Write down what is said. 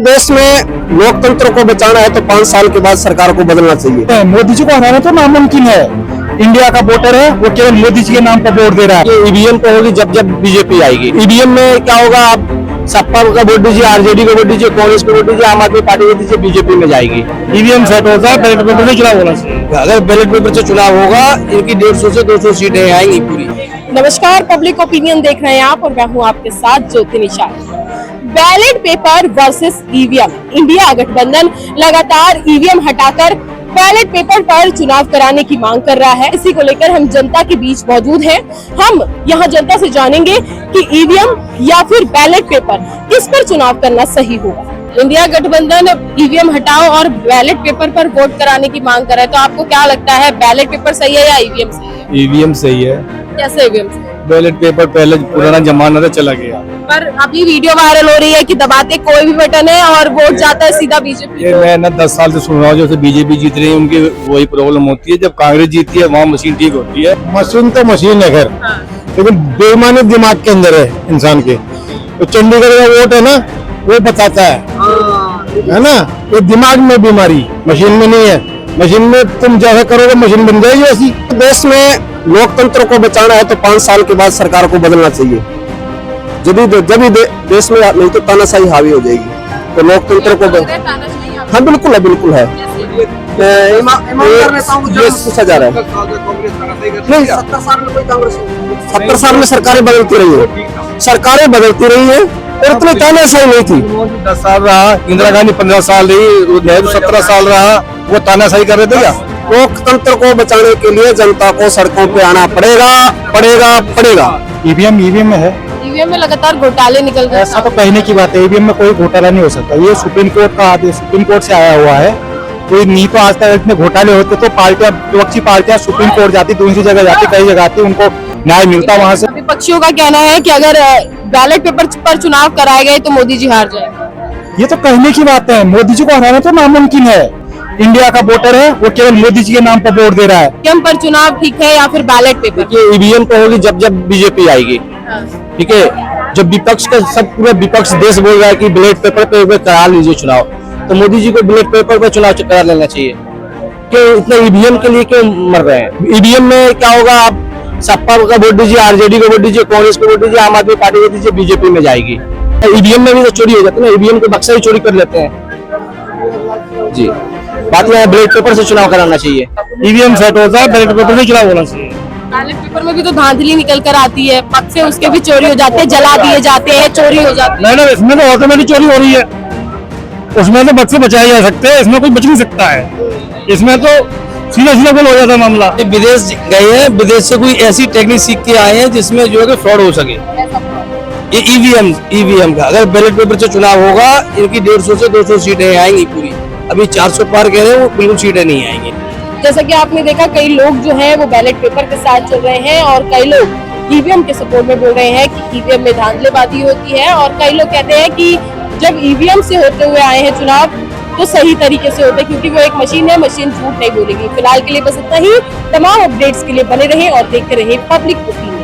देश में लोकतंत्र को बचाना है तो 5 साल के बाद सरकार को बदलना चाहिए। मोदी जी को हराना तो नामुमकिन है। इंडिया का वोटर है, वो केवल मोदी जी के नाम पर वोट दे रहा है। ये ईवीएम तो होगी जब जब बीजेपी आएगी। ईवीएम में क्या होगा, आप सपा का वोट दीजिए, आरजेडी को वोट दीजिए, कांग्रेस को वोट दीजिए, आम आदमी पार्टी को दीजिए, बीजेपी में जाएगी। ईवीएम सेट होता है, बैलेट पेपर से चुनाव होना चाहिए। अगर बैलेट पेपर से चुनाव होगा, इनकी 150 से 200 सीटें आएंगी पूरी। नमस्कार, पब्लिक ओपिनियन देख रहे हैं आप और मैं हूं आपके साथ Jyoti Nishad. Ballot paper versus EVM. India गठबंधन लगातार ईवीएम हटाकर बैलेट पेपर पर चुनाव कराने की मांग कर रहा है। इसी को लेकर हम जनता के बीच मौजूद हैं। हम यहां जनता से जानेंगे कि ईवीएम या फिर बैलेट पेपर किस पर चुनाव करना सही होगा। इंडिया गठबंधन ईवीएम हटाओ और बैलेट पेपर पर वोट कराने की मांग कर रहा है, तो आपको क्या लगता है, बैलेट पेपर सही है या ईवीएम सही है? ईवीएम सही है। कैसे ईवीएम सही है? बैलेट पेपर पहले पुराना जमाना था, चला गया। पर अभी वीडियो वायरल हो रही है कि दबाते कोई भी बटन है और वोट जाता है सीधा बीजेपी। ये मैं ना 10 साल से सुन रहा हूँ, जैसे बीजेपी जीत रही है उनकी वही प्रॉब्लम होती है। जब कांग्रेस जीतती है वहाँ मशीन ठीक होती है। मशीन तो मशीन है खैर, लेकिन बेईमानी दिमाग के अंदर है इंसान के। तो चंडीगढ़ का वोट है ना, वो बताता है ना, ये दिमाग में बीमारी, मशीन में नहीं है। मशीन में तुम जैसा करोगे मशीन बन जाएगी ऐसी। देश में लोकतंत्र को बचाना है तो 5 साल के बाद सरकार को बदलना चाहिए। जब ही देश में नहीं तो तानाशाही हावी हो जाएगी। तो लोकतंत्र को हाँ बिल्कुल है, बिल्कुल है। ये सजा रहा है नहीं, 70 साल में सरकारें बदलती रही है, सरकारें बदलती रही है और इतनी तानाशाही नहीं थी। 10 साल रहा, इंदिरा गांधी 15 साल रही, नेहरू 17 साल रहा, वो तानाशाही कर रहे थे क्या? लोकतंत्र को बचाने के लिए जनता को सड़कों पे आना पड़ेगा, पड़ेगा, पड़ेगा। ईवीएम में है। ईवीएम में लगातार घोटाले निकल रहे हैं। ऐसा तो कहने की बात है, ईवीएम में कोई घोटाला नहीं हो सकता। ये सुप्रीम कोर्ट का आदेश, सुप्रीम कोर्ट से आया हुआ है। कोई नहीं तो आज तक इतने घोटाले होते तो पार्टियां, विपक्षी पार्टियां सुप्रीम कोर्ट जाती, दूसरी जगह जाती, कई जगह आती, उनको न्याय मिलता वहाँ से। विपक्षियों का कहना है कि अगर बैलेट पेपर पर चुनाव कराए गए तो मोदी जी हार जाएंगे। ये तो कहने की बात है, मोदी जी को हराना तो नामुमकिन है। इंडिया का वोटर है, वो केवल मोदी जी के नाम पर वोट दे रहा है। ईवीएम पर चुनाव ठीक है या फिर बैलेट पेपर? ये ईवीएम तो होगी जब जब बीजेपी आएगी। ठीक है, जब विपक्ष का सब पूरा विपक्ष देश बोल रहा है कि बैलेट पेपर पे करा लीजिए चुनाव, तो मोदी जी को बैलेट पेपर पे चुनाव करा लेना चाहिए। क्यों इतना ईवीएम के लिए क्यों मर रहे हैं? ईवीएम में क्या होगा, आप सपा का वोट दीजिए, आरजेडी को वोट दीजिए, कांग्रेस को वोट दीजिए, आम आदमी पार्टी को दीजिए, बीजेपी में जाएगी। ईवीएम में भी तो चोरी हो जाती है ना, ईवीएम के बक्सा ही चोरी कर लेते हैं जी। बात यह है, बैलेट पेपर से चुनाव कराना चाहिए। ईवीएम सेट होता है, बैलेट पेपर से चुनाव होना चाहिए। बैलेट पेपर में भी तो धांधली निकल कर आती है, बक्से उसके भी चोरी हो जाते हैं, जला दिए जाते हैं, चोरी हो जाती है। नहीं, इसमें तो ऑटोमेटिक चोरी हो रही है, उसमें तो बक्से बचाए जा सकते हैं, इसमें कोई बच नहीं सकता है। इसमें तो सीधा गोल हो जाता है मामला। विदेश गए हैं, विदेश से कोई ऐसी टेक्निक सीख के आए हैं जिसमें जो है कि फ्रॉड हो सके। ये ईवीएम का अगर बैलेट पेपर से चुनाव होगा, इनकी 150 से 200 सीटें आएंगी पूरी। अभी 400 पार कह रहे हैं, वो बिल्कुल सीटें नहीं आएंगी। जैसा कि आपने देखा, कई लोग जो है वो बैलेट पेपर के साथ चल रहे हैं और कई लोग ईवीएम के सपोर्ट में बोल रहे हैं कि ईवीएम में धांधलेबाजी होती है, और कई लोग कहते हैं कि जब ईवीएम से होते हुए आए हैं चुनाव तो सही तरीके से होते, क्योंकि वो एक मशीन है, मशीन झूठ नहीं बोलेगी। फिलहाल के लिए बस इतना ही। तमाम अपडेट्स के लिए बने रहे और देखते रहे पब्लिक ओपिनियन।